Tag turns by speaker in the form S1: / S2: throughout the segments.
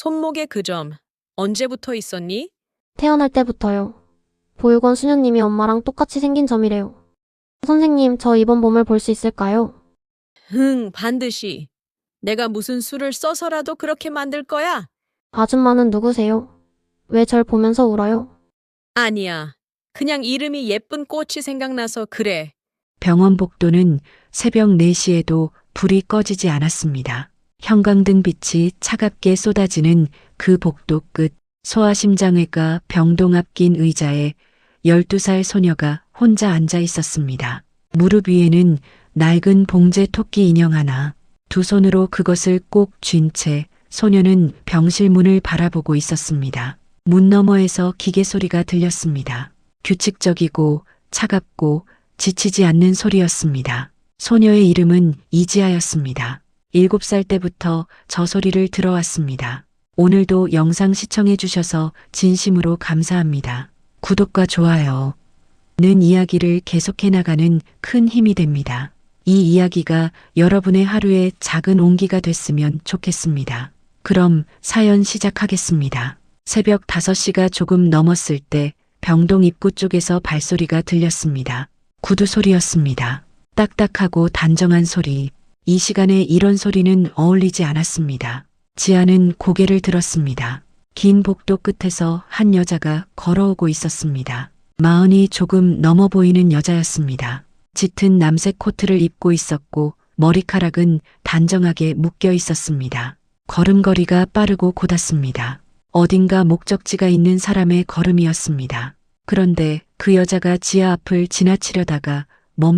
S1: 손목에 그 점, 언제부터 있었니?
S2: 태어날 때부터요. 보육원 수녀님이 엄마랑 똑같이 생긴 점이래요. 선생님, 저 이번 몸을 볼 수 있을까요?
S1: 반드시. 내가 무슨 수를 써서라도 그렇게 만들 거야?
S2: 아줌마는 누구세요? 왜 절 보면서 울어요?
S1: 아니야. 그냥 이름이 예쁜 꽃이 생각나서 그래.
S3: 병원 복도는 새벽 4시에도 불이 꺼지지 않았습니다. 형광등 빛이 차갑게 쏟아지는 그 복도 끝, 소아심장외과 병동 앞 긴 의자에 12살 소녀가 혼자 앉아 있었습니다. 무릎 위에는 낡은 봉제 토끼 인형 하나, 두 손으로 그것을 꼭 쥔 채 소녀는 병실 문을 바라보고 있었습니다. 문 너머에서 기계 소리가 들렸습니다. 규칙적이고 차갑고 지치지 않는 소리였습니다. 소녀의 이름은 이지아였습니다. 7살 때부터 저 소리를 들어왔습니다. 오늘도 영상 시청해 주셔서 진심으로 감사합니다. 구독과 좋아요는 이야기를 계속해 나가는 큰 힘이 됩니다. 이 이야기가 여러분의 하루에 작은 온기가 됐으면 좋겠습니다. 그럼 사연 시작하겠습니다. 새벽 5시가 조금 넘었을 때 병동 입구 쪽에서 발소리가 들렸습니다. 구두 소리였습니다. 딱딱하고 단정한 소리. 이 시간에 이런 소리는 어울리지 않았습니다. 지아는 고개를 들었습니다. 긴 복도 끝에서 한 여자가 걸어오고 있었습니다. 마흔이 조금 넘어 보이는 여자였습니다. 짙은 남색 코트를 입고 있었고 머리카락은 단정하게 묶여 있었습니다. 걸음걸이가 빠르고 곧았습니다. 어딘가 목적지가 있는 사람의 걸음이었습니다. 그런데 그 여자가 지아 앞을 지나치려다가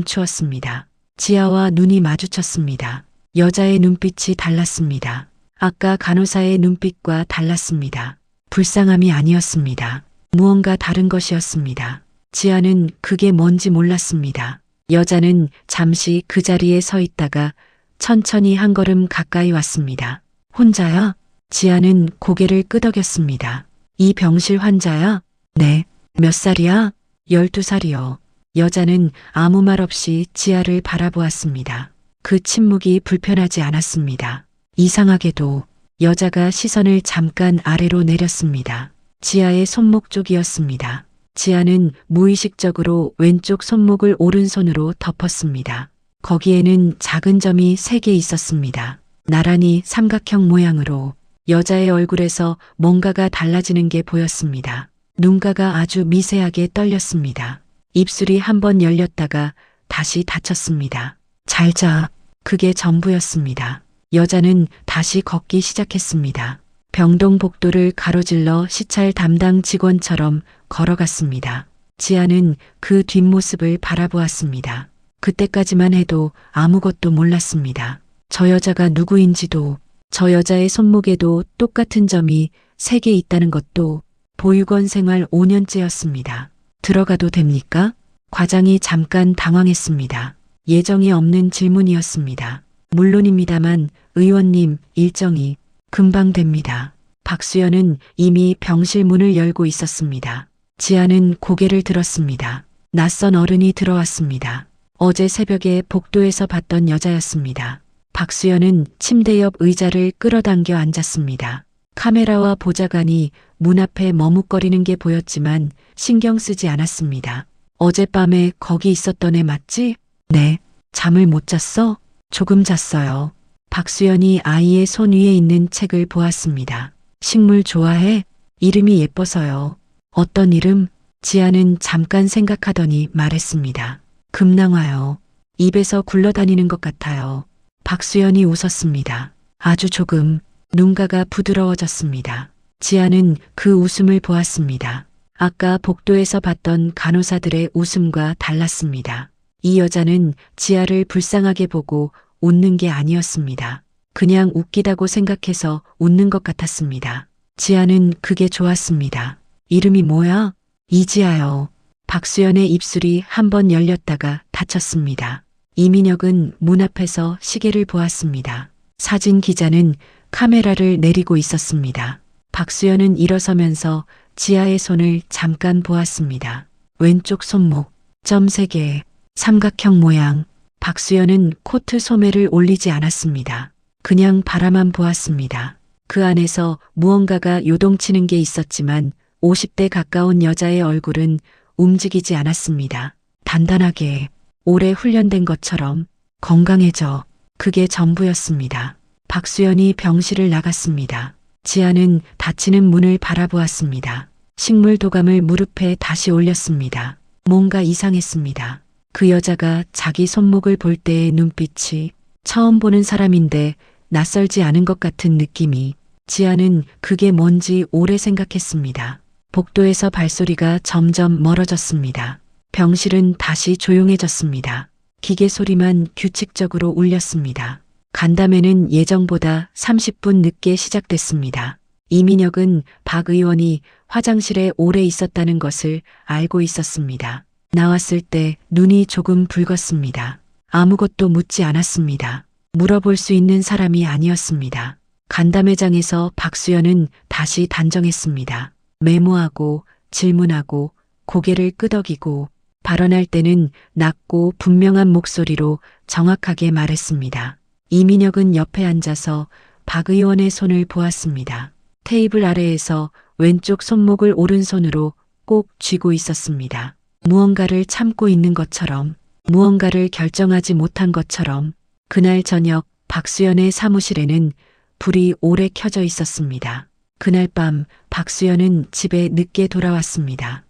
S3: 멈추었습니다. 지아와 눈이 마주쳤습니다. 여자의 눈빛이 달랐습니다. 아까 간호사의 눈빛과 달랐습니다. 불쌍함이 아니었습니다. 무언가 다른 것이었습니다. 지아는 그게 뭔지 몰랐습니다. 여자는 잠시 그 자리에 서 있다가 천천히 한 걸음 가까이 왔습니다. 혼자야? 지아는 고개를 끄덕였습니다. 이 병실 환자야? 네. 몇 살이야? 12살이요. 여자는 아무 말 없이 지아를 바라보았습니다. 그 침묵이 불편하지 않았습니다. 이상하게도 여자가 시선을 잠깐 아래로 내렸습니다. 지아의 손목 쪽이었습니다. 지아는 무의식적으로 왼쪽 손목을 오른손으로 덮었습니다. 거기에는 작은 점이 3개 있었습니다. 나란히 삼각형 모양으로 여자의 얼굴에서 뭔가가 달라지는 게 보였습니다. 눈가가 아주 미세하게 떨렸습니다. 입술이 한번 열렸다가 다시 닫혔습니다. 잘 자. 그게 전부였습니다. 여자는 다시 걷기 시작했습니다. 병동 복도를 가로질러 시찰 담당 직원처럼 걸어갔습니다. 지아는 그 뒷모습을 바라보았습니다. 그때까지만 해도 아무것도 몰랐습니다. 저 여자가 누구인지도, 저 여자의 손목에도 똑같은 점이 3개 있다는 것도. 보육원 생활 5년째였습니다. 들어가도 됩니까? 과장이 잠깐 당황했습니다. 예정이 없는 질문이었습니다. 물론입니다만 의원님 일정이 금방 됩니다. 박수연은 이미 병실 문을 열고 있었습니다. 지아는 고개를 들었습니다. 낯선 어른이 들어왔습니다. 어제 새벽에 복도에서 봤던 여자였습니다. 박수연은 침대 옆 의자를 끌어당겨 앉았습니다. 카메라와 보좌관이 문 앞에 머뭇거리는 게 보였지만 신경 쓰지 않았습니다. 어젯밤에 거기 있었던 애 맞지? 네. 잠을 못 잤어? 조금 잤어요. 박수연이 아이의 손 위에 있는 책을 보았습니다. 식물 좋아해? 이름이 예뻐서요. 어떤 이름? 지아는 잠깐 생각하더니 말했습니다. 금낭화요. 입에서 굴러다니는 것 같아요. 박수연이 웃었습니다. 아주 조금. 눈가가 부드러워졌습니다. 지아는 그 웃음을 보았습니다. 아까 복도에서 봤던 간호사들의 웃음과 달랐습니다. 이 여자는 지아를 불쌍하게 보고 웃는 게 아니었습니다. 그냥 웃기다고 생각해서 웃는 것 같았습니다. 지아는 그게 좋았습니다. 이름이 뭐야? 이지아요. 박수연의 입술이 한번 열렸다가 닫혔습니다. 이민혁은 문 앞에서 시계를 보았습니다. 사진 기자는 카메라를 내리고 있었습니다. 박수연은 일어서면서 지아의 손을 잠깐 보았습니다. 왼쪽 손목, 점 3개, 삼각형 모양. 박수연은 코트 소매를 올리지 않았습니다. 그냥 바라만 보았습니다. 그 안에서 무언가가 요동치는 게 있었지만 50대 가까운 여자의 얼굴은 움직이지 않았습니다. 단단하게, 오래 훈련된 것처럼 건강해져. 그게 전부였습니다. 박수연이 병실을 나갔습니다. 지아는 닫히는 문을 바라보았습니다. 식물 도감을 무릎에 다시 올렸습니다. 뭔가 이상했습니다. 그 여자가 자기 손목을 볼 때의 눈빛이 처음 보는 사람인데 낯설지 않은 것 같은 느낌이. 지아는 그게 뭔지 오래 생각했습니다. 복도에서 발소리가 점점 멀어졌습니다. 병실은 다시 조용해졌습니다. 기계 소리만 규칙적으로 울렸습니다. 간담회는 예정보다 30분 늦게 시작됐습니다. 이민혁은 박 의원이 화장실에 오래 있었다는 것을 알고 있었습니다. 나왔을 때 눈이 조금 붉었습니다. 아무것도 묻지 않았습니다. 물어볼 수 있는 사람이 아니었습니다. 간담회장에서 박수연은 다시 단정했습니다. 메모하고 질문하고 고개를 끄덕이고 발언할 때는 낮고 분명한 목소리로 정확하게 말했습니다. 이민혁은 옆에 앉아서 박 의원의 손을 보았습니다. 테이블 아래에서 왼쪽 손목을 오른손으로 꼭 쥐고 있었습니다. 무언가를 참고 있는 것처럼, 무언가를 결정하지 못한 것처럼. 그날 저녁 박수연의 사무실에는 불이 오래 켜져 있었습니다. 그날 밤 박수연은 집에 늦게 돌아왔습니다.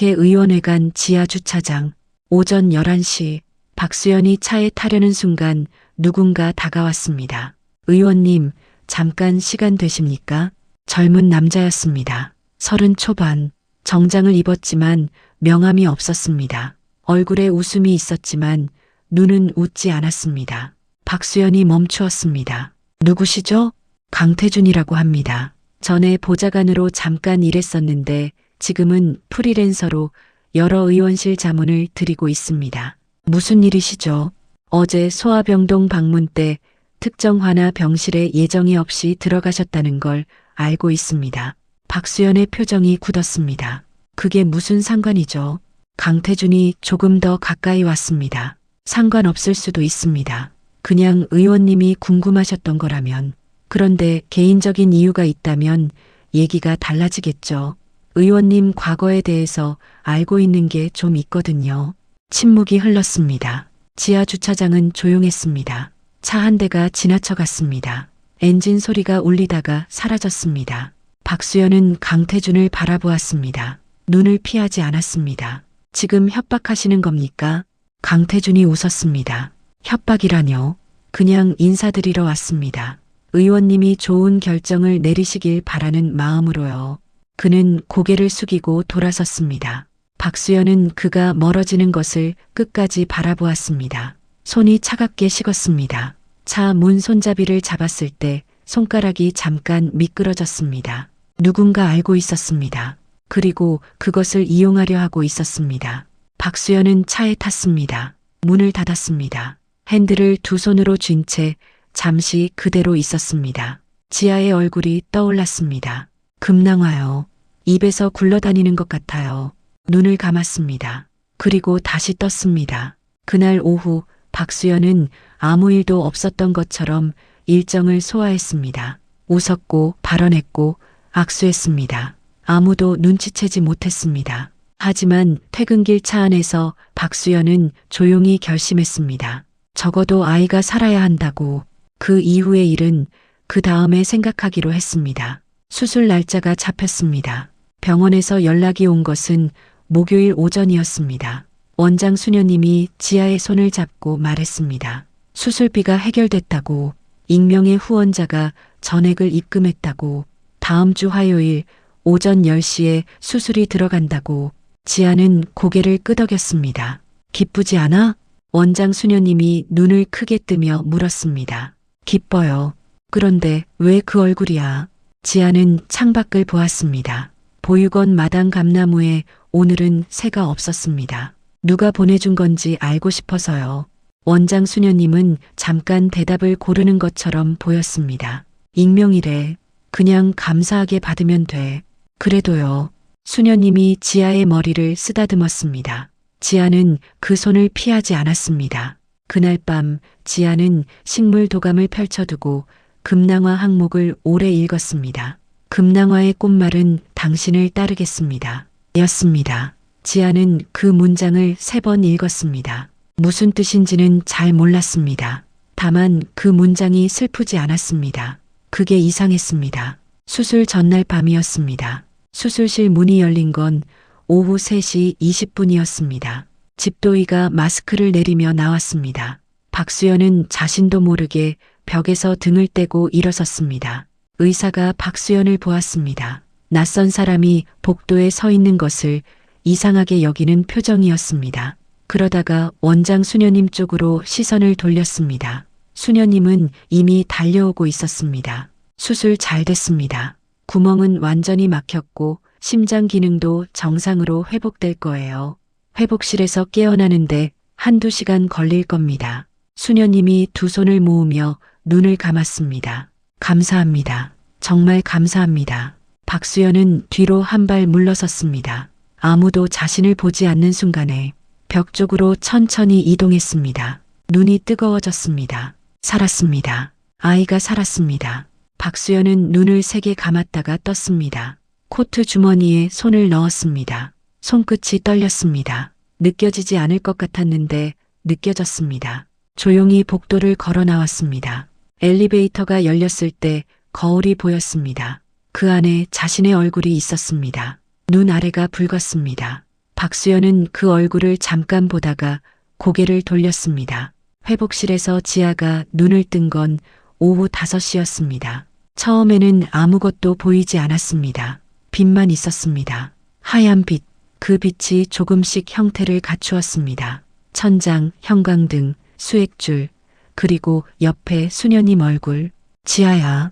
S3: 국회의원회관 지하 주차장. 오전 11시 박수연이 차에 타려는 순간 누군가 다가왔습니다. 의원님, 잠깐 시간 되십니까? 젊은 남자였습니다. 30 초반. 정장을 입었지만 명암이 없었습니다. 얼굴에 웃음이 있었지만 눈은 웃지 않았습니다. 박수연이 멈추었습니다. 누구시죠? 강태준이라고 합니다. 전에 보좌관으로 잠깐 일했었는데 지금은 프리랜서로 여러 의원실 자문을 드리고 있습니다. 무슨 일이시죠? 어제 소아병동 방문 때 특정 하나 병실에 예정이 없이 들어가셨다는 걸 알고 있습니다. 박수연의 표정이 굳었습니다. 그게 무슨 상관이죠? 강태준이 조금 더 가까이 왔습니다. 상관없을 수도 있습니다. 그냥 의원님이 궁금하셨던 거라면. 그런데 개인적인 이유가 있다면 얘기가 달라지겠죠. 의원님 과거에 대해서 알고 있는 게 좀 있거든요. 침묵이 흘렀습니다. 지하 주차장은 조용했습니다. 차 한 대가 지나쳐갔습니다. 엔진 소리가 울리다가 사라졌습니다. 박수연은 강태준을 바라보았습니다. 눈을 피하지 않았습니다. 지금 협박하시는 겁니까? 강태준이 웃었습니다. 협박이라뇨? 그냥 인사드리러 왔습니다. 의원님이 좋은 결정을 내리시길 바라는 마음으로요. 그는 고개를 숙이고 돌아섰습니다. 박수연은 그가 멀어지는 것을 끝까지 바라보았습니다. 손이 차갑게 식었습니다. 차 문 손잡이를 잡았을 때 손가락이 잠깐 미끄러졌습니다. 누군가 알고 있었습니다. 그리고 그것을 이용하려 하고 있었습니다. 박수연은 차에 탔습니다. 문을 닫았습니다. 핸들을 두 손으로 쥔 채 잠시 그대로 있었습니다. 지아의 얼굴이 떠올랐습니다. 금낭화요. 입에서 굴러다니는 것 같아요. 눈을 감았습니다. 그리고 다시 떴습니다. 그날 오후 박수연은 아무 일도 없었던 것처럼 일정을 소화했습니다. 웃었고 발언했고 악수했습니다. 아무도 눈치채지 못했습니다. 하지만 퇴근길 차 안에서 박수연은 조용히 결심했습니다. 적어도 아이가 살아야 한다고. 그 이후의 일은 그 다음에 생각하기로 했습니다. 수술 날짜가 잡혔습니다. 병원에서 연락이 온 것은 목요일 오전이었습니다. 원장 수녀님이 지아의 손을 잡고 말했습니다. 수술비가 해결됐다고, 익명의 후원자가 전액을 입금했다고, 다음 주 화요일 오전 10시에 수술이 들어간다고. 지아는 고개를 끄덕였습니다. 기쁘지 않아? 원장 수녀님이 눈을 크게 뜨며 물었습니다. 기뻐요. 그런데 왜 그 얼굴이야? 지아는 창밖을 보았습니다. 보육원 마당 감나무에 오늘은 새가 없었습니다. 누가 보내준 건지 알고 싶어서요. 원장 수녀님은 잠깐 대답을 고르는 것처럼 보였습니다. 익명이래. 그냥 감사하게 받으면 돼. 그래도요. 수녀님이 지아의 머리를 쓰다듬었습니다. 지아는 그 손을 피하지 않았습니다. 그날 밤 지아는 식물 도감을 펼쳐두고 금낭화 항목을 오래 읽었습니다. 금낭화의 꽃말은 당신을 따르겠습니다. 였습니다. 지아는 그 문장을 3번 읽었습니다. 무슨 뜻인지는 잘 몰랐습니다. 다만 그 문장이 슬프지 않았습니다. 그게 이상했습니다. 수술 전날 밤이었습니다. 수술실 문이 열린 건 오후 3시 20분이었습니다. 집도이가 마스크를 내리며 나왔습니다. 박수연은 자신도 모르게 벽에서 등을 떼고 일어섰습니다. 의사가 박수연을 보았습니다. 낯선 사람이 복도에 서 있는 것을 이상하게 여기는 표정이었습니다. 그러다가 원장 수녀님 쪽으로 시선을 돌렸습니다. 수녀님은 이미 달려오고 있었습니다. 수술 잘 됐습니다. 구멍은 완전히 막혔고 심장 기능도 정상으로 회복될 거예요. 회복실에서 깨어나는데 1~2시간 걸릴 겁니다. 수녀님이 2손을 모으며 눈을 감았습니다. 감사합니다. 정말 감사합니다. 박수연은 뒤로 한 발 물러섰습니다. 아무도 자신을 보지 않는 순간에 벽 쪽으로 천천히 이동했습니다. 눈이 뜨거워졌습니다. 살았습니다. 아이가 살았습니다. 박수연은 눈을 3개 감았다가 떴습니다. 코트 주머니에 손을 넣었습니다. 손끝이 떨렸습니다. 느껴지지 않을 것 같았는데 느껴졌습니다. 조용히 복도를 걸어 나왔습니다. 엘리베이터가 열렸을 때 거울이 보였습니다. 그 안에 자신의 얼굴이 있었습니다. 눈 아래가 붉었습니다. 박수연은 그 얼굴을 잠깐 보다가 고개를 돌렸습니다. 회복실에서 지아가 눈을 뜬 건 오후 5시였습니다. 처음에는 아무것도 보이지 않았습니다. 빛만 있었습니다. 하얀 빛, 그 빛이 조금씩 형태를 갖추었습니다. 천장, 형광등, 수액줄, 그리고 옆에 수녀님 얼굴. 지아야.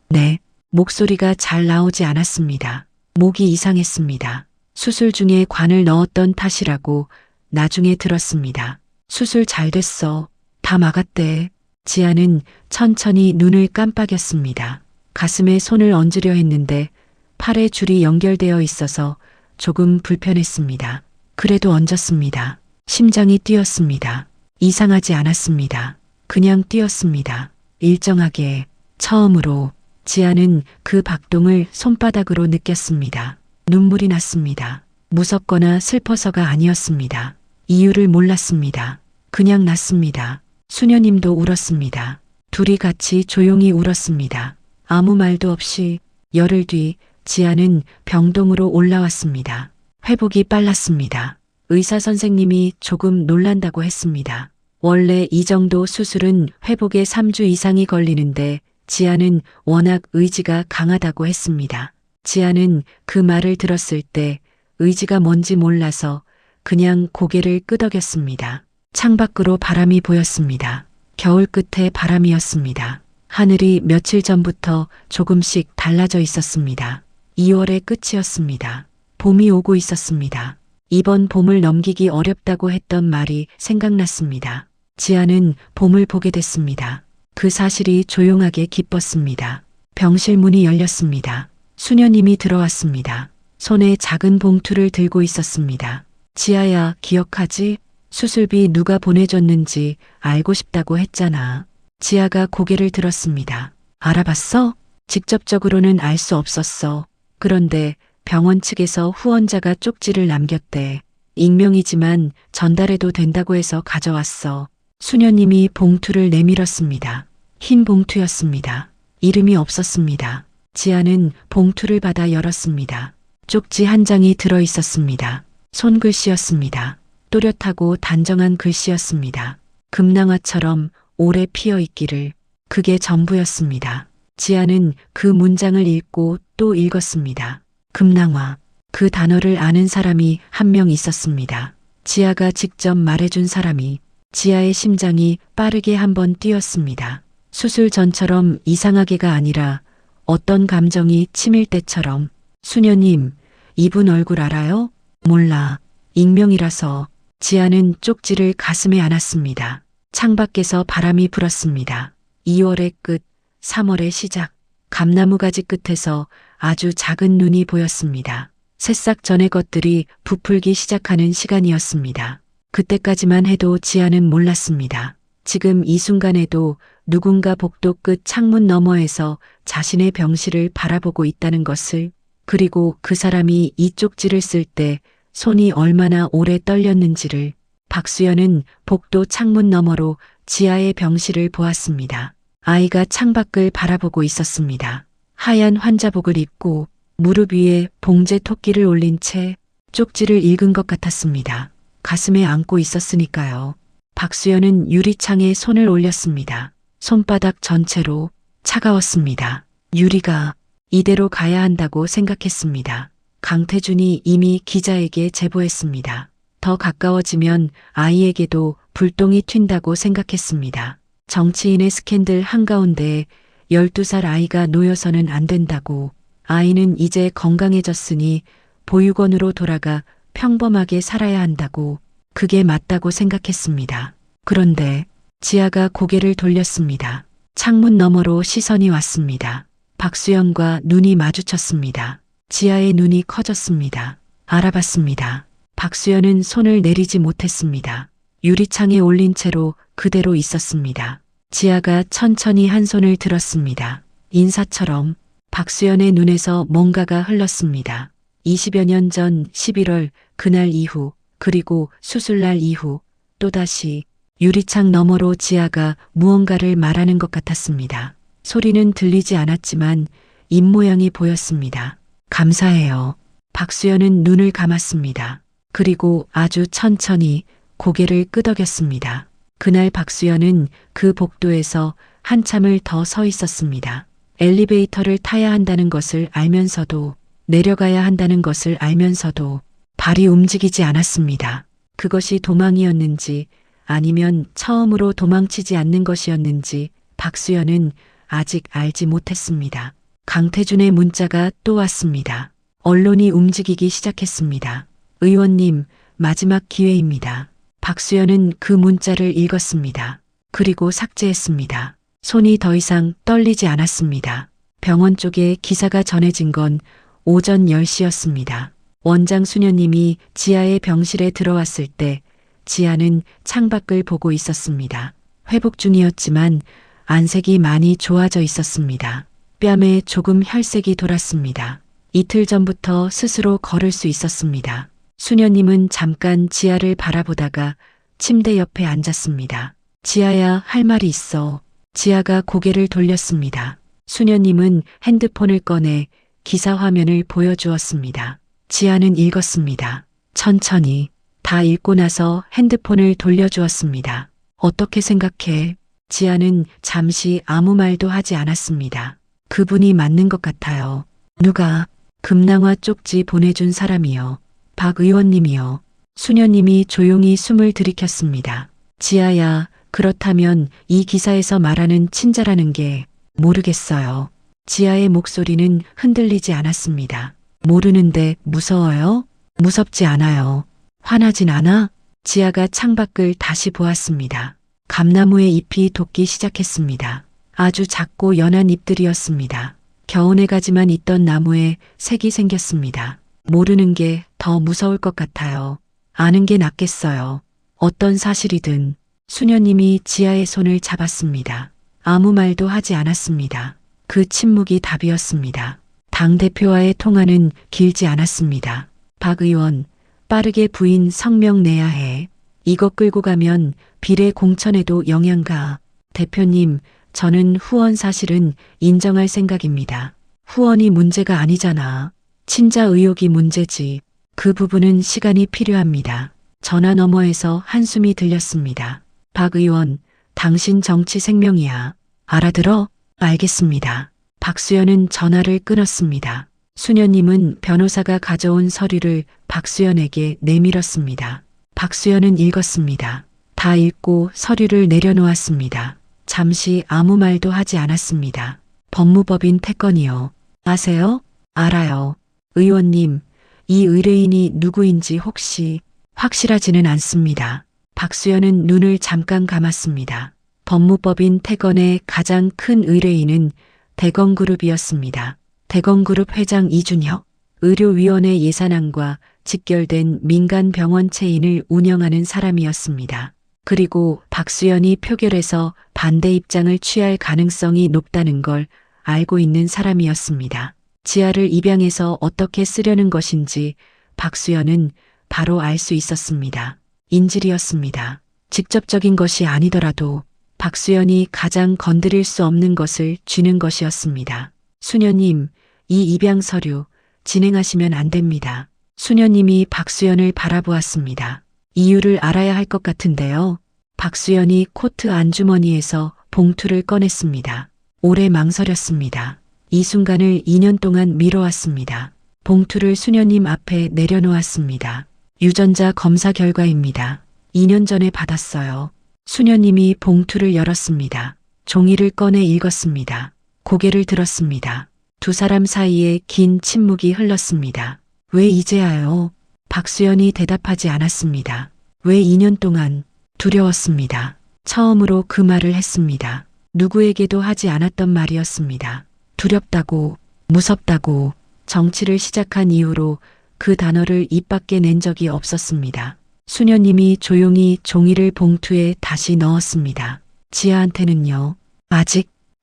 S3: 네, 목소리가 잘 나오지 않았습니다. 목이 이상했습니다. 수술 중에 관을 넣었던 탓이라고 나중에 들었습니다. 수술 잘 됐어. 다 막았대. 지아는 천천히 눈을 깜빡였습니다. 가슴에 손을 얹으려 했는데 팔에 줄이 연결되어 있어서 조금 불편했습니다. 그래도 얹었습니다. 심장이 뛰었습니다. 이상하지 않았습니다. 그냥 뛰었습니다. 일정하게. 처음으로 지아는 그 박동을 손바닥으로 느꼈습니다. 눈물이 났습니다. 무섭거나 슬퍼서가 아니었습니다. 이유를 몰랐습니다. 그냥 났습니다. 수녀님도 울었습니다. 둘이 같이 조용히 울었습니다. 아무 말도 없이. 열흘 뒤 지아는 병동으로 올라왔습니다. 회복이 빨랐습니다. 의사 선생님이 조금 놀란다고 했습니다. 원래 이 정도 수술은 회복에 3주 이상이 걸리는데 지아는 워낙 의지가 강하다고 했습니다. 지아는 그 말을 들었을 때 의지가 뭔지 몰라서 그냥 고개를 끄덕였습니다. 창밖으로 바람이 보였습니다. 겨울 끝에 바람이었습니다. 하늘이 며칠 전부터 조금씩 달라져 있었습니다. 2월의 끝이었습니다. 봄이 오고 있었습니다. 이번 봄을 넘기기 어렵다고 했던 말이 생각났습니다. 지아는 봄을 보게 됐습니다. 그 사실이 조용하게 기뻤습니다. 병실 문이 열렸습니다. 수녀님이 들어왔습니다. 손에 작은 봉투를 들고 있었습니다. 지아야, 기억하지? 수술비 누가 보내줬는지 알고 싶다고 했잖아. 지아가 고개를 들었습니다. 알아봤어? 직접적으로는 알 수 없었어. 그런데 병원 측에서 후원자가 쪽지를 남겼대. 익명이지만 전달해도 된다고 해서 가져왔어. 수녀님이 봉투를 내밀었습니다. 흰 봉투였습니다. 이름이 없었습니다. 지아는 봉투를 받아 열었습니다. 쪽지 한 장이 들어 있었습니다. 손글씨였습니다. 또렷하고 단정한 글씨였습니다. 금낭화처럼 오래 피어 있기를. 그게 전부였습니다. 지아는 그 문장을 읽고 또 읽었습니다. 금낭화. 그 단어를 아는 사람이 한 명 있었습니다. 지아가 직접 말해준 사람이. 지아의 심장이 빠르게 한번 뛰었습니다. 수술 전처럼 이상하게가 아니라 어떤 감정이 치밀 때처럼. 수녀님, 이분 얼굴 알아요? 몰라. 익명이라서. 지아는 쪽지를 가슴에 안았습니다. 창밖에서 바람이 불었습니다. 2월의 끝, 3월의 시작. 감나무 가지 끝에서 아주 작은 눈이 보였습니다. 새싹 전의 것들이 부풀기 시작하는 시간이었습니다. 그때까지만 해도 지아는 몰랐습니다. 지금 이 순간에도 누군가 복도 끝 창문 너머에서 자신의 병실을 바라보고 있다는 것을, 그리고 그 사람이 이 쪽지를 쓸 때 손이 얼마나 오래 떨렸는지를. 박수연은 복도 창문 너머로 지아의 병실을 보았습니다. 아이가 창밖을 바라보고 있었습니다. 하얀 환자복을 입고 무릎 위에 봉제 토끼를 올린 채 쪽지를 읽은 것 같았습니다. 가슴에 안고 있었으니까요. 박수연은 유리창에 손을 올렸습니다. 손바닥 전체로 차가웠습니다. 유리가 이대로 가야 한다고 생각했습니다. 강태준이 이미 기자에게 제보했습니다. 더 가까워지면 아이에게도 불똥이 튄다고 생각했습니다. 정치인의 스캔들 한가운데 12살 아이가 놓여서는 안 된다고. 아이는 이제 건강해졌으니 보육원으로 돌아가 평범하게 살아야 한다고. 그게 맞다고 생각했습니다. 그런데 지아가 고개를 돌렸습니다. 창문 너머로 시선이 왔습니다. 박수연과 눈이 마주쳤습니다. 지아의 눈이 커졌습니다. 알아봤습니다. 박수연은 손을 내리지 못했습니다. 유리창에 올린 채로 그대로 있었습니다. 지아가 천천히 한 손을 들었습니다. 인사처럼. 박수연의 눈에서 뭔가가 흘렀습니다. 20여 년 전 11월 그날 이후, 그리고 수술날 이후, 또다시 유리창 너머로 지아가 무언가를 말하는 것 같았습니다. 소리는 들리지 않았지만 입모양이 보였습니다. 감사해요. 박수연은 눈을 감았습니다. 그리고 아주 천천히 고개를 끄덕였습니다. 그날 박수연은 그 복도에서 한참을 더 서 있었습니다. 엘리베이터를 타야 한다는 것을 알면서도, 내려가야 한다는 것을 알면서도 발이 움직이지 않았습니다. 그것이 도망이었는지 아니면 처음으로 도망치지 않는 것이었는지 박수연은 아직 알지 못했습니다. 강태준의 문자가 또 왔습니다. 언론이 움직이기 시작했습니다. 의원님, 마지막 기회입니다. 박수연은 그 문자를 읽었습니다. 그리고 삭제했습니다. 손이 더 이상 떨리지 않았습니다. 병원 쪽에 기사가 전해진 건 오전 10시였습니다. 원장 수녀님이 지아의 병실에 들어왔을 때 지아는 창밖을 보고 있었습니다. 회복 중이었지만 안색이 많이 좋아져 있었습니다. 뺨에 조금 혈색이 돌았습니다. 이틀 전부터 스스로 걸을 수 있었습니다. 수녀님은 잠깐 지아를 바라보다가 침대 옆에 앉았습니다. 지아야, 할 말이 있어. 지아가 고개를 돌렸습니다. 수녀님은 핸드폰을 꺼내 기사 화면을 보여주었습니다. 지아는 읽었습니다. 천천히. 다 읽고 나서 핸드폰을 돌려주었습니다. 어떻게 생각해? 지아는 잠시 아무 말도 하지 않았습니다. 그분이 맞는 것 같아요. 누가? 금낭화 쪽지 보내준 사람이요. 박 의원님이요. 수녀님이 조용히 숨을 들이켰습니다. 지아야, 그렇다면 이 기사에서 말하는 친자라는 게 모르겠어요. 지아의 목소리는 흔들리지 않았습니다. 모르는데 무서워요? 무섭지 않아요. 화나진 않아? 지아가 창밖을 다시 보았습니다. 감나무의 잎이 돋기 시작했습니다. 아주 작고 연한 잎들이었습니다. 겨우네 가지만 있던 나무에 색이 생겼습니다. 모르는 게 더 무서울 것 같아요. 아는 게 낫겠어요. 어떤 사실이든. 수녀님이 지아의 손을 잡았습니다. 아무 말도 하지 않았습니다. 그 침묵이 답이었습니다. 당대표와의 통화는 길지 않았습니다. 박 의원, 빠르게 부인 성명 내야 해. 이거 끌고 가면 비례 공천에도 영향가. 대표님, 저는 후원 사실은 인정할 생각입니다. 후원이 문제가 아니잖아. 친자 의혹이 문제지. 그 부분은 시간이 필요합니다. 전화 너머에서 한숨이 들렸습니다. 박 의원, 당신 정치 생명이야. 알아들어? 알겠습니다. 박수연은 전화를 끊었습니다. 수녀님은 변호사가 가져온 서류를 박수연에게 내밀었습니다. 박수연은 읽었습니다. 다 읽고 서류를 내려놓았습니다. 잠시 아무 말도 하지 않았습니다. 법무법인 태건이요. 아세요? 알아요. 의원님, 이 의뢰인이 누구인지 혹시 확실하지는 않습니다. 박수연은 눈을 잠깐 감았습니다. 법무법인 태건의 가장 큰 의뢰인은 대건그룹이었습니다. 대건그룹 회장 이준혁, 의료위원회 예산안과 직결된 민간병원 체인을 운영하는 사람이었습니다. 그리고 박수연이 표결에서 반대 입장을 취할 가능성이 높다는 걸 알고 있는 사람이었습니다. 지아를 입양해서 어떻게 쓰려는 것인지 박수연은 바로 알 수 있었습니다. 인질이었습니다. 직접적인 것이 아니더라도 박수연이 가장 건드릴 수 없는 것을 쥐는 것이었습니다. 수녀님, 이 입양 서류 진행하시면 안 됩니다. 수녀님이 박수연을 바라보았습니다. 이유를 알아야 할 것 같은데요. 박수연이 코트 안주머니에서 봉투를 꺼냈습니다. 오래 망설였습니다. 이 순간을 2년 동안 미뤄왔습니다. 봉투를 수녀님 앞에 내려놓았습니다. 유전자 검사 결과입니다. 2년 전에 받았어요. 수녀님이 봉투를 열었습니다. 종이를 꺼내 읽었습니다. 고개를 들었습니다. 두 사람 사이에 긴 침묵이 흘렀습니다. 왜 이제야요? 박수연이 대답하지 않았습니다. 왜 2년 동안? 두려웠습니다. 처음으로 그 말을 했습니다. 누구에게도 하지 않았던 말이었습니다. 두렵다고, 무섭다고, 정치를 시작한 이후로 그 단어를 입 밖에 낸 적이 없었습니다. 수녀님이 조용히 종이를 봉투에 다시 넣었습니다. 지아한테는요.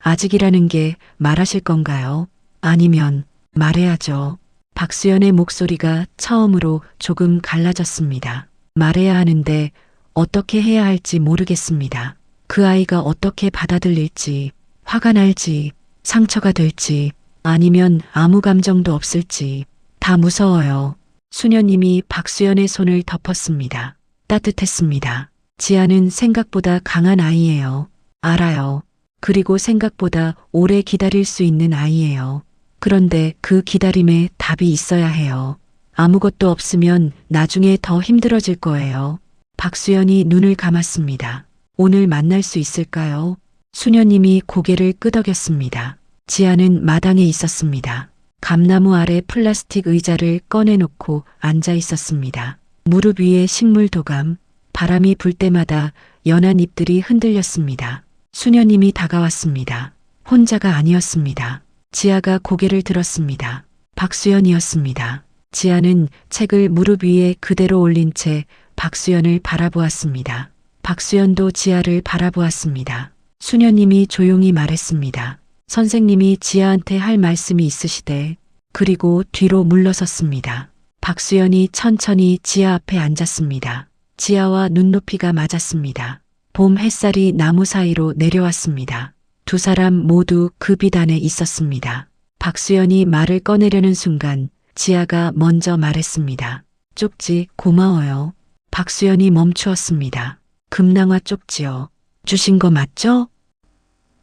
S3: 아직이라는 게 말하실 건가요? 아니면 말해야죠. 박수연의 목소리가 처음으로 조금 갈라졌습니다. 말해야 하는데 어떻게 해야 할지 모르겠습니다. 그 아이가 어떻게 받아들일지, 화가 날지, 상처가 될지, 아니면 아무 감정도 없을지 다 무서워요. 수녀님이 박수연의 손을 덮었습니다. 따뜻했습니다. 지아는 생각보다 강한 아이예요. 알아요. 그리고 생각보다 오래 기다릴 수 있는 아이예요. 그런데 그 기다림에 답이 있어야 해요. 아무것도 없으면 나중에 더 힘들어질 거예요. 박수연이 눈을 감았습니다. 오늘 만날 수 있을까요? 수녀님이 고개를 끄덕였습니다. 지아는 마당에 있었습니다. 감나무 아래 플라스틱 의자를 꺼내놓고 앉아 있었습니다. 무릎 위에 식물 도감, 바람이 불 때마다 연한 잎들이 흔들렸습니다. 수녀님이 다가왔습니다. 혼자가 아니었습니다. 지아가 고개를 들었습니다. 박수연이었습니다. 지아는 책을 무릎 위에 그대로 올린 채 박수연을 바라보았습니다. 박수연도 지아를 바라보았습니다. 수녀님이 조용히 말했습니다. 선생님이 지아한테 할 말씀이 있으시대. 그리고 뒤로 물러섰습니다. 박수연이 천천히 지아 앞에 앉았습니다. 지아와 눈높이가 맞았습니다. 봄 햇살이 나무 사이로 내려왔습니다. 두 사람 모두 그 비단에 있었습니다. 박수연이 말을 꺼내려는 순간 지아가 먼저 말했습니다. 쪽지 고마워요. 박수연이 멈추었습니다. 금낭화 쪽지요. 주신 거 맞죠?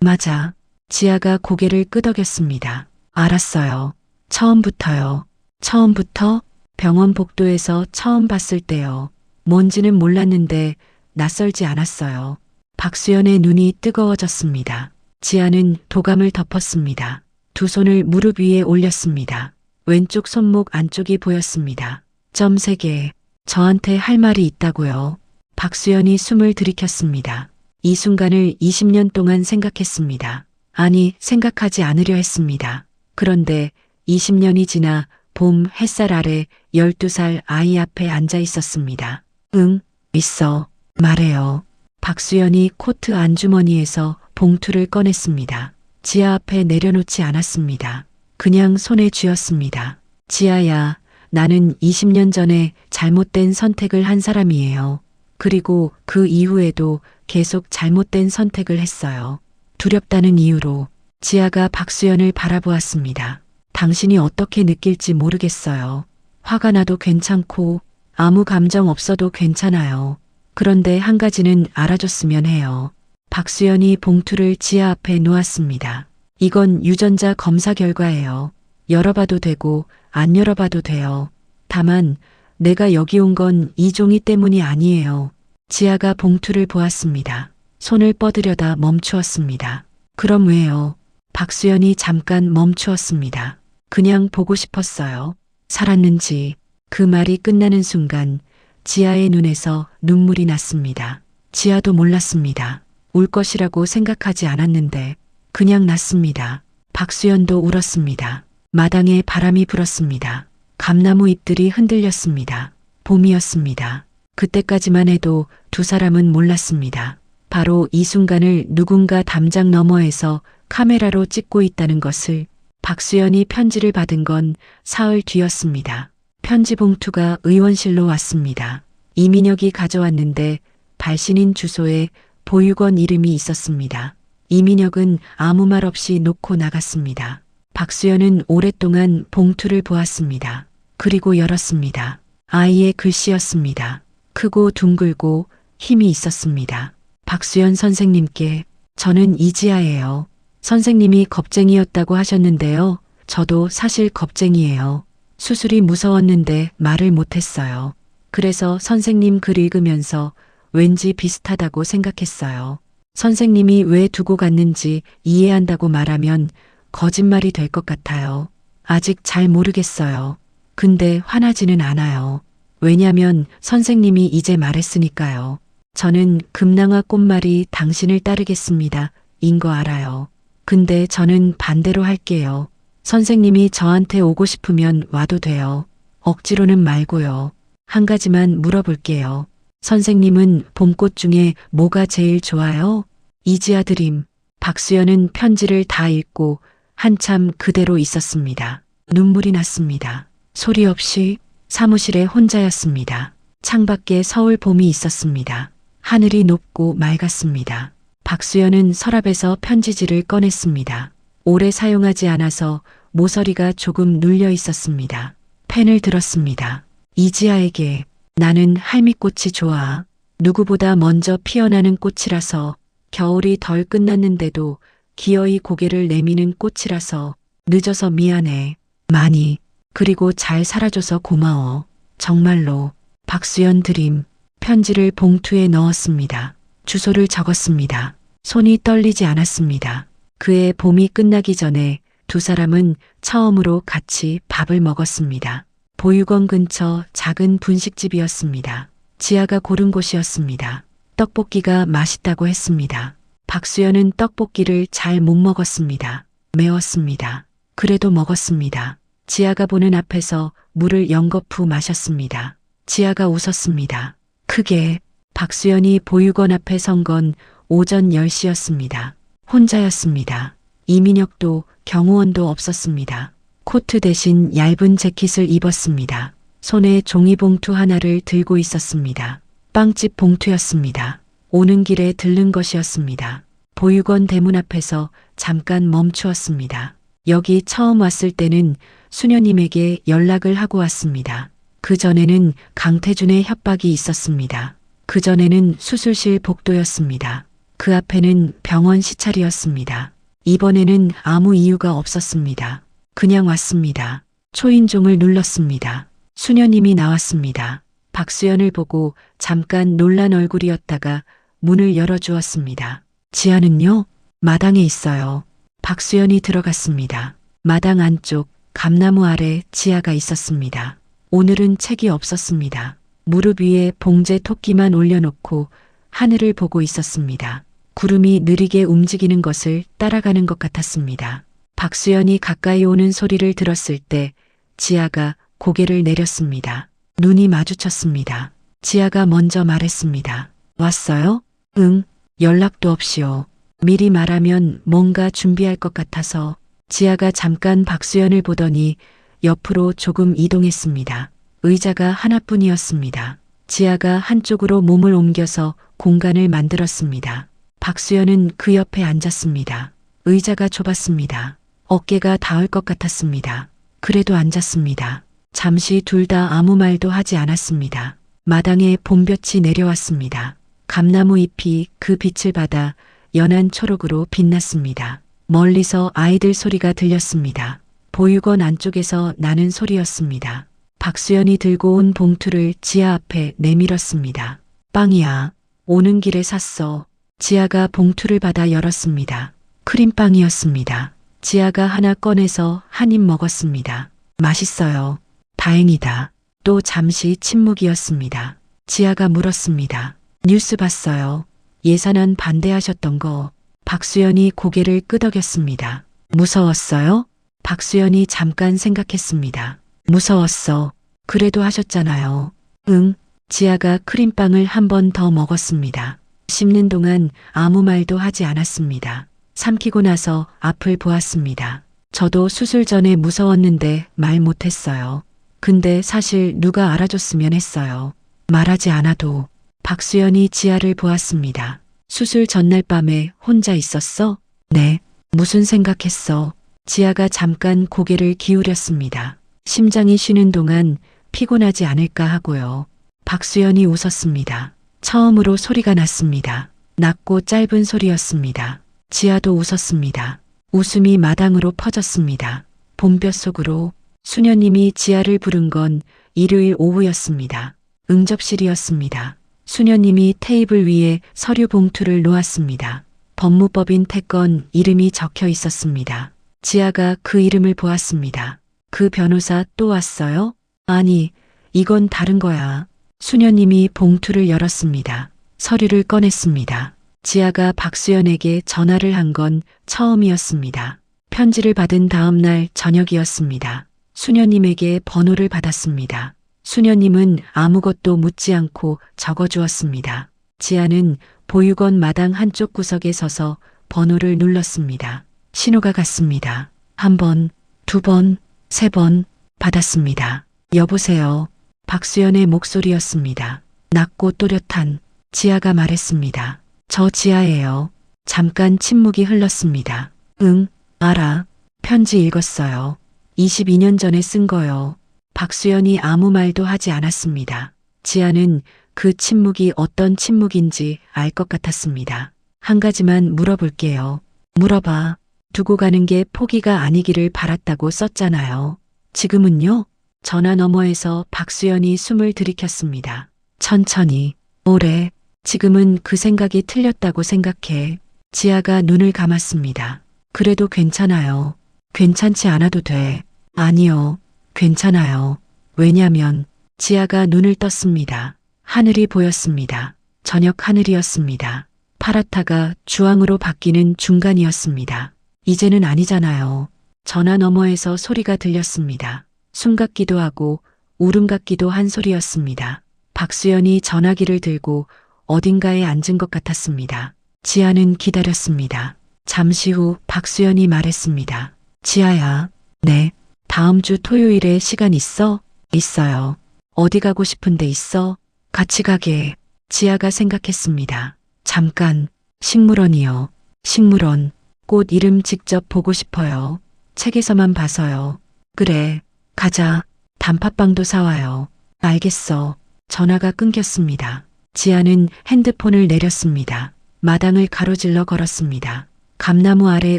S3: 맞아. 지아가 고개를 끄덕였습니다. 알았어요. 처음부터요. 처음부터? 병원 복도에서 처음 봤을 때요. 뭔지는 몰랐는데 낯설지 않았어요. 박수연의 눈이 뜨거워졌습니다. 지아는 도감을 덮었습니다. 두 손을 무릎 위에 올렸습니다. 왼쪽 손목 안쪽이 보였습니다. 점 3개. 저한테 할 말이 있다고요. 박수연이 숨을 들이켰습니다. 이 순간을 20년 동안 생각했습니다. 아니, 생각하지 않으려 했습니다. 그런데 20년이 지나 봄 햇살 아래 12살 아이 앞에 앉아 있었습니다. 응, 있어. 말해요. 박수연이 코트 안주머니에서 봉투를 꺼냈습니다. 지아 앞에 내려놓지 않았습니다. 그냥 손에 쥐었습니다. 지아야, 나는 20년 전에 잘못된 선택을 한 사람이에요. 그리고 그 이후에도 계속 잘못된 선택을 했어요. 두렵다는 이유로. 지아가 박수연을 바라보았습니다. 당신이 어떻게 느낄지 모르겠어요. 화가 나도 괜찮고 아무 감정 없어도 괜찮아요. 그런데 한 가지는 알아줬으면 해요. 박수연이 봉투를 지아 앞에 놓았습니다. 이건 유전자 검사 결과예요. 열어봐도 되고 안 열어봐도 돼요. 다만 내가 여기 온 건 이 종이 때문이 아니에요. 지아가 봉투를 보았습니다. 손을 뻗으려다 멈추었습니다. 그럼 왜요? 박수연이 잠깐 멈추었습니다. 그냥 보고 싶었어요. 살았는지. 그 말이 끝나는 순간 지아의 눈에서 눈물이 났습니다. 지아도 몰랐습니다. 울 것이라고 생각하지 않았는데 그냥 났습니다. 박수연도 울었습니다. 마당에 바람이 불었습니다. 감나무 잎들이 흔들렸습니다. 봄이었습니다. 그때까지만 해도 두 사람은 몰랐습니다. 바로 이 순간을 누군가 담장 너머에서 카메라로 찍고 있다는 것을. 박수연이 편지를 받은 건 사흘 뒤였습니다. 편지 봉투가 의원실로 왔습니다. 이민혁이 가져왔는데 발신인 주소에 보육원 이름이 있었습니다. 이민혁은 아무 말 없이 놓고 나갔습니다. 박수연은 오랫동안 봉투를 보았습니다. 그리고 열었습니다. 아이의 글씨였습니다. 크고 둥글고 힘이 있었습니다. 박수연 선생님께 저는 이지아예요. 선생님이 겁쟁이였다고 하셨는데요. 저도 사실 겁쟁이에요. 수술이 무서웠는데 말을 못했어요. 그래서 선생님 글 읽으면서 왠지 비슷하다고 생각했어요. 선생님이 왜 두고 갔는지 이해한다고 말하면 거짓말이 될 것 같아요. 아직 잘 모르겠어요. 근데 화나지는 않아요. 왜냐면 선생님이 이제 말했으니까요. 저는 금낭화 꽃말이 당신을 따르겠습니다. 인 거 알아요. 근데 저는 반대로 할게요. 선생님이 저한테 오고 싶으면 와도 돼요. 억지로는 말고요. 한 가지만 물어볼게요. 선생님은 봄꽃 중에 뭐가 제일 좋아요? 이지아 드림. 박수연은 편지를 다 읽고 한참 그대로 있었습니다. 눈물이 났습니다. 소리 없이 사무실에 혼자였습니다. 창밖에 서울 봄이 있었습니다. 하늘이 높고 맑았습니다. 박수연은 서랍에서 편지지를 꺼냈습니다. 오래 사용하지 않아서 모서리가 조금 눌려 있었습니다. 펜을 들었습니다. 이지아에게 나는 할미꽃이 좋아. 누구보다 먼저 피어나는 꽃이라서 겨울이 덜 끝났는데도 기어이 고개를 내미는 꽃이라서 늦어서 미안해. 많이. 그리고 잘 살아줘서 고마워. 정말로. 박수연 드림. 편지를 봉투에 넣었습니다. 주소를 적었습니다. 손이 떨리지 않았습니다. 그해 봄이 끝나기 전에 두 사람은 처음으로 같이 밥을 먹었습니다. 보육원 근처 작은 분식집이었습니다. 지아가 고른 곳이었습니다. 떡볶이가 맛있다고 했습니다. 박수연은 떡볶이를 잘 못 먹었습니다. 매웠습니다. 그래도 먹었습니다. 지아가 보는 앞에서 물을 연거푸 마셨습니다. 지아가 웃었습니다. 크게. 박수연이 보육원 앞에 선 건 오전 10시였습니다. 혼자였습니다. 이민혁도 경호원도 없었습니다. 코트 대신 얇은 재킷을 입었습니다. 손에 종이봉투 하나를 들고 있었습니다. 빵집 봉투였습니다. 오는 길에 들른 것이었습니다. 보육원 대문 앞에서 잠깐 멈추었습니다. 여기 처음 왔을 때는 수녀님에게 연락을 하고 왔습니다. 그 전에는 강태준의 협박이 있었습니다. 그 전에는 수술실 복도였습니다. 그 앞에는 병원 시찰이었습니다. 이번에는 아무 이유가 없었습니다. 그냥 왔습니다. 초인종을 눌렀습니다. 수녀님이 나왔습니다. 박수연을 보고 잠깐 놀란 얼굴이었다가 문을 열어주었습니다. 지아는요? 마당에 있어요. 박수연이 들어갔습니다. 마당 안쪽 감나무 아래 지아가 있었습니다. 오늘은 책이 없었습니다. 무릎 위에 봉제 토끼만 올려놓고 하늘을 보고 있었습니다. 구름이 느리게 움직이는 것을 따라가는 것 같았습니다. 박수연이 가까이 오는 소리를 들었을 때 지아가 고개를 내렸습니다. 눈이 마주쳤습니다. 지아가 먼저 말했습니다. 왔어요? 응. 연락도 없이요. 미리 말하면 뭔가 준비할 것 같아서. 지아가 잠깐 박수연을 보더니 옆으로 조금 이동했습니다. 의자가 하나뿐이었습니다. 지아가 한쪽으로 몸을 옮겨서 공간을 만들었습니다. 박수연은 그 옆에 앉았습니다. 의자가 좁았습니다. 어깨가 닿을 것 같았습니다. 그래도 앉았습니다. 잠시 둘 다 아무 말도 하지 않았습니다. 마당에 봄볕이 내려왔습니다. 감나무 잎이 그 빛을 받아 연한 초록으로 빛났습니다. 멀리서 아이들 소리가 들렸습니다. 보육원 안쪽에서 나는 소리였습니다. 박수연이 들고 온 봉투를 지아 앞에 내밀었습니다. 빵이야. 오는 길에 샀어. 지아가 봉투를 받아 열었습니다. 크림빵이었습니다. 지아가 하나 꺼내서 한 입 먹었습니다. 맛있어요. 다행이다. 또 잠시 침묵이었습니다. 지아가 물었습니다. 뉴스 봤어요. 예산안 반대하셨던 거. 박수연이 고개를 끄덕였습니다. 무서웠어요? 박수연이 잠깐 생각했습니다. 무서웠어. 그래도 하셨잖아요. 응. 지아가 크림빵을 한 번 더 먹었습니다. 씹는 동안 아무 말도 하지 않았습니다. 삼키고 나서 앞을 보았습니다. 저도 수술 전에 무서웠는데 말 못했어요. 근데 사실 누가 알아줬으면 했어요. 말하지 않아도. 박수연이 지아를 보았습니다. 수술 전날 밤에 혼자 있었어? 네. 무슨 생각했어? 지아가 잠깐 고개를 기울였습니다. 심장이 쉬는 동안 피곤하지 않을까 하고요. 박수연이 웃었습니다. 처음으로 소리가 났습니다. 낮고 짧은 소리였습니다. 지아도 웃었습니다. 웃음이 마당으로 퍼졌습니다. 봄볕속으로 수녀님이 지아를 부른 건 일요일 오후였습니다. 응접실이었습니다. 수녀님이 테이블 위에 서류 봉투를 놓았습니다. 법무법인 태건 이름이 적혀 있었습니다. 지아가 그 이름을 보았습니다. 그 변호사 또 왔어요? 아니, 이건 다른 거야. 수녀님이 봉투를 열었습니다. 서류를 꺼냈습니다. 지아가 박수연에게 전화를 한 건 처음이었습니다. 편지를 받은 다음 날 저녁이었습니다. 수녀님에게 번호를 받았습니다. 수녀님은 아무것도 묻지 않고 적어주었습니다. 지아는 보육원 마당 한쪽 구석에 서서 번호를 눌렀습니다. 신호가 갔습니다. 한 번, 두 번, 세 번 받았습니다. 여보세요. 박수연의 목소리였습니다. 낮고 또렷한. 지아가 말했습니다. 저 지아예요. 잠깐 침묵이 흘렀습니다. 응, 알아. 편지 읽었어요. 22년 전에 쓴 거요. 박수연이 아무 말도 하지 않았습니다. 지아는 그 침묵이 어떤 침묵인지 알 것 같았습니다. 한 가지만 물어볼게요. 물어봐. 두고 가는 게 포기가 아니기를 바랐다고 썼잖아요. 지금은요? 전화 너머에서 박수연이 숨을 들이켰습니다. 천천히. 오래. 지금은 그 생각이 틀렸다고 생각해. 지아가 눈을 감았습니다. 그래도 괜찮아요. 괜찮지 않아도 돼. 아니요. 괜찮아요. 왜냐면 지아가 눈을 떴습니다. 하늘이 보였습니다. 저녁 하늘이었습니다. 파랗다가 주황으로 바뀌는 중간이었습니다. 이제는 아니잖아요. 전화 너머에서 소리가 들렸습니다. 숨 같기도 하고 울음 같기도 한 소리였습니다. 박수연이 전화기를 들고 어딘가에 앉은 것 같았습니다. 지아는 기다렸습니다. 잠시 후 박수연이 말했습니다. 지아야. 네. 다음 주 토요일에 시간 있어? 있어요. 어디 가고 싶은데 있어? 같이 가게. 지아가 생각했습니다. 잠깐. 식물원이요. 식물원. 꽃 이름 직접 보고 싶어요. 책에서만 봐서요. 그래. 가자. 단팥빵도 사와요. 알겠어. 전화가 끊겼습니다. 지아는 핸드폰을 내렸습니다. 마당을 가로질러 걸었습니다. 감나무 아래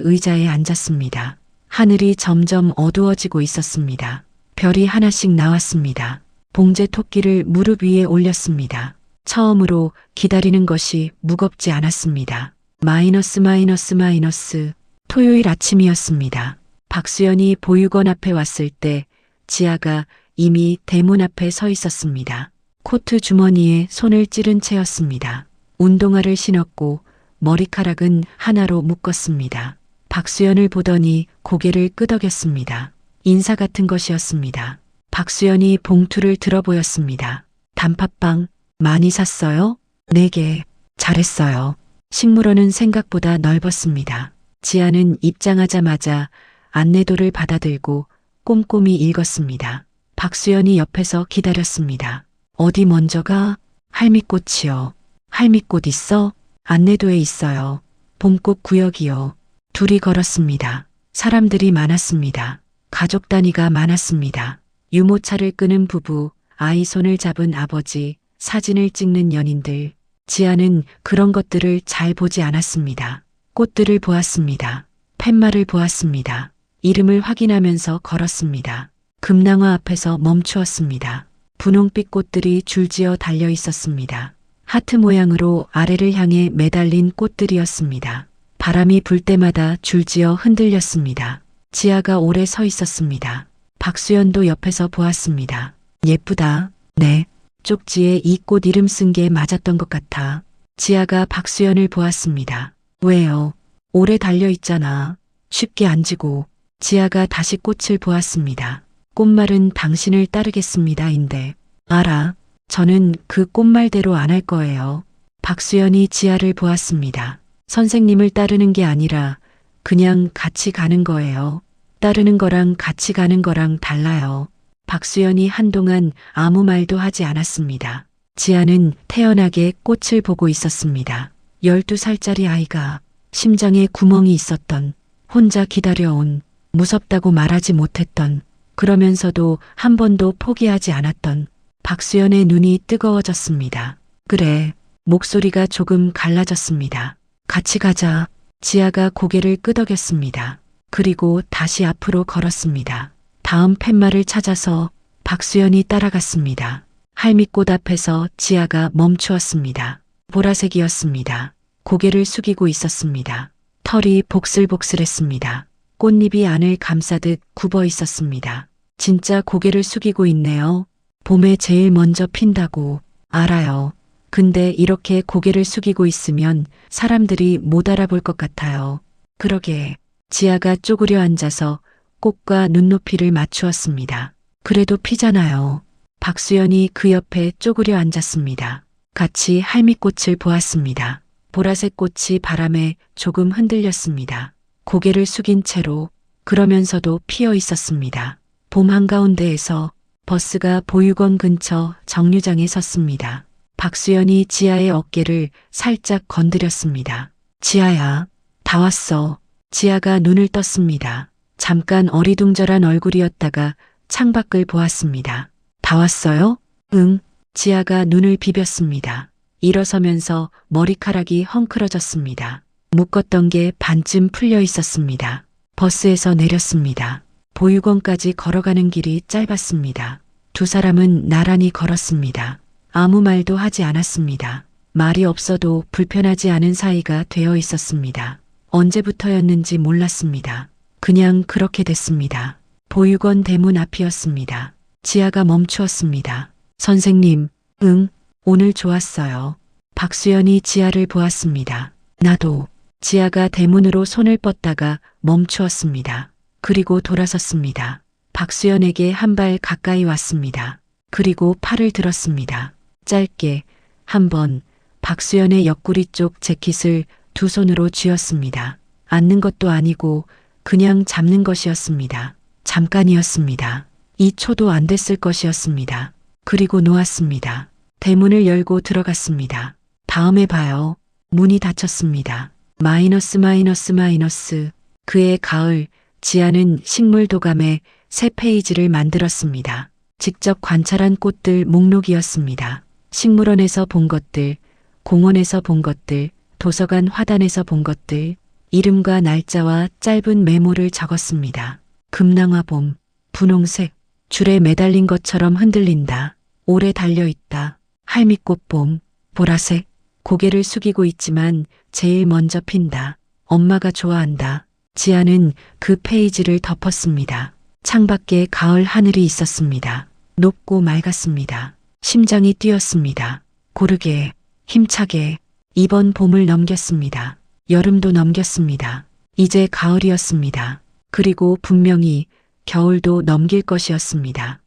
S3: 의자에 앉았습니다. 하늘이 점점 어두워지고 있었습니다. 별이 하나씩 나왔습니다. 봉제 토끼를 무릎 위에 올렸습니다. 처음으로 기다리는 것이 무겁지 않았습니다. 마이너스. 토요일 아침이었습니다. 박수연이 보육원 앞에 왔을 때 지아가 이미 대문 앞에 서 있었습니다. 코트 주머니에 손을 찌른 채였습니다. 운동화를 신었고 머리카락은 하나로 묶었습니다. 박수연을 보더니 고개를 끄덕였습니다. 인사 같은 것이었습니다. 박수연이 봉투를 들어 보였습니다. 단팥빵 많이 샀어요? 4개. 잘했어요. 식물원은 생각보다 넓었습니다. 지아는 입장하자마자 안내도를 받아들고 꼼꼼히 읽었습니다. 박수연이 옆에서 기다렸습니다. 어디 먼저 가? 할미꽃이요. 할미꽃 있어? 안내도에 있어요. 봄꽃 구역이요. 둘이 걸었습니다. 사람들이 많았습니다. 가족 단위가 많았습니다. 유모차를 끄는 부부, 아이 손을 잡은 아버지, 사진을 찍는 연인들. 지아는 그런 것들을 잘 보지 않았습니다. 꽃들을 보았습니다. 팻말을 보았습니다. 이름을 확인하면서 걸었습니다. 금낭화 앞에서 멈추었습니다. 분홍빛 꽃들이 줄지어 달려 있었습니다. 하트 모양으로 아래를 향해 매달린 꽃들이었습니다. 바람이 불 때마다 줄지어 흔들렸습니다. 지아가 오래 서 있었습니다. 박수연도 옆에서 보았습니다. 예쁘다. 네. 쪽지에 이 꽃 이름 쓴 게 맞았던 것 같아. 지아가 박수연을 보았습니다. 왜요? 오래 달려 있잖아. 쉽게 안 지고. 지아가 다시 꽃을 보았습니다. 꽃말은 당신을 따르겠습니다인데. 알아. 저는 그 꽃말대로 안 할 거예요. 박수연이 지아를 보았습니다. 선생님을 따르는 게 아니라 그냥 같이 가는 거예요. 따르는 거랑 같이 가는 거랑 달라요. 박수연이 한동안 아무 말도 하지 않았습니다. 지아는 태연하게 꽃을 보고 있었습니다. 12살짜리 아이가 심장에 구멍이 있었던, 혼자 기다려온, 무섭다고 말하지 못했던, 그러면서도 한 번도 포기하지 않았던 박수연의 눈이 뜨거워졌습니다. 그래, 목소리가 조금 갈라졌습니다. 같이 가자. 지아가 고개를 끄덕였습니다. 그리고 다시 앞으로 걸었습니다. 다음 팻말을 찾아서 박수연이 따라갔습니다. 할미꽃 앞에서 지아가 멈추었습니다. 보라색이었습니다. 고개를 숙이고 있었습니다. 털이 복슬복슬했습니다. 꽃잎이 안을 감싸듯 굽어 있었습니다. 진짜 고개를 숙이고 있네요. 봄에 제일 먼저 핀다고. 알아요. 근데 이렇게 고개를 숙이고 있으면 사람들이 못 알아볼 것 같아요. 그러게. 지아가 쪼그려 앉아서 꽃과 눈높이를 맞추었습니다. 그래도 피잖아요. 박수연이 그 옆에 쪼그려 앉았습니다. 같이 할미꽃을 보았습니다. 보라색 꽃이 바람에 조금 흔들렸습니다. 고개를 숙인 채로 그러면서도 피어 있었습니다. 봄 한가운데에서 버스가 보육원 근처 정류장에 섰습니다. 박수연이 지아의 어깨를 살짝 건드렸습니다. 지아야, 다 왔어. 지아가 눈을 떴습니다. 잠깐 어리둥절한 얼굴이었다가 창밖을 보았습니다. 다 왔어요? 응. 지아가 눈을 비볐습니다. 일어서면서 머리카락이 헝클어졌습니다. 묶었던 게 반쯤 풀려 있었습니다. 버스에서 내렸습니다. 보육원까지 걸어가는 길이 짧았습니다. 두 사람은 나란히 걸었습니다. 아무 말도 하지 않았습니다. 말이 없어도 불편하지 않은 사이가 되어 있었습니다. 언제부터였는지 몰랐습니다. 그냥 그렇게 됐습니다. 보육원 대문 앞이었습니다. 지아가 멈추었습니다. 선생님, 응, 오늘 좋았어요. 박수연이 지아를 보았습니다. 나도. 지아가 대문으로 손을 뻗다가 멈추었습니다. 그리고 돌아섰습니다. 박수연에게 한 발 가까이 왔습니다. 그리고 팔을 들었습니다. 짧게 한 번 박수연의 옆구리 쪽 재킷을 두 손으로 쥐었습니다. 앉는 것도 아니고 그냥 잡는 것이었습니다. 잠깐이었습니다. 2초도 안 됐을 것이었습니다. 그리고 놓았습니다. 대문을 열고 들어갔습니다. 다음에 봐요. 문이 닫혔습니다. 마이너스. 그의 가을, 지아는 식물 도감에 새 페이지를 만들었습니다. 직접 관찰한 꽃들 목록이었습니다. 식물원에서 본 것들, 공원에서 본 것들, 도서관 화단에서 본 것들, 이름과 날짜와 짧은 메모를 적었습니다. 금낭화봄, 분홍색, 줄에 매달린 것처럼 흔들린다. 오래 달려있다. 할미꽃봄, 보라색, 고개를 숙이고 있지만 제일 먼저 핀다. 엄마가 좋아한다. 지아는 그 페이지를 덮었습니다. 창밖에 가을 하늘이 있었습니다. 높고 맑았습니다. 심장이 뛰었습니다. 고르게, 힘차게 이번 봄을 넘겼습니다. 여름도 넘겼습니다. 이제 가을이었습니다. 그리고 분명히 겨울도 넘길 것이었습니다.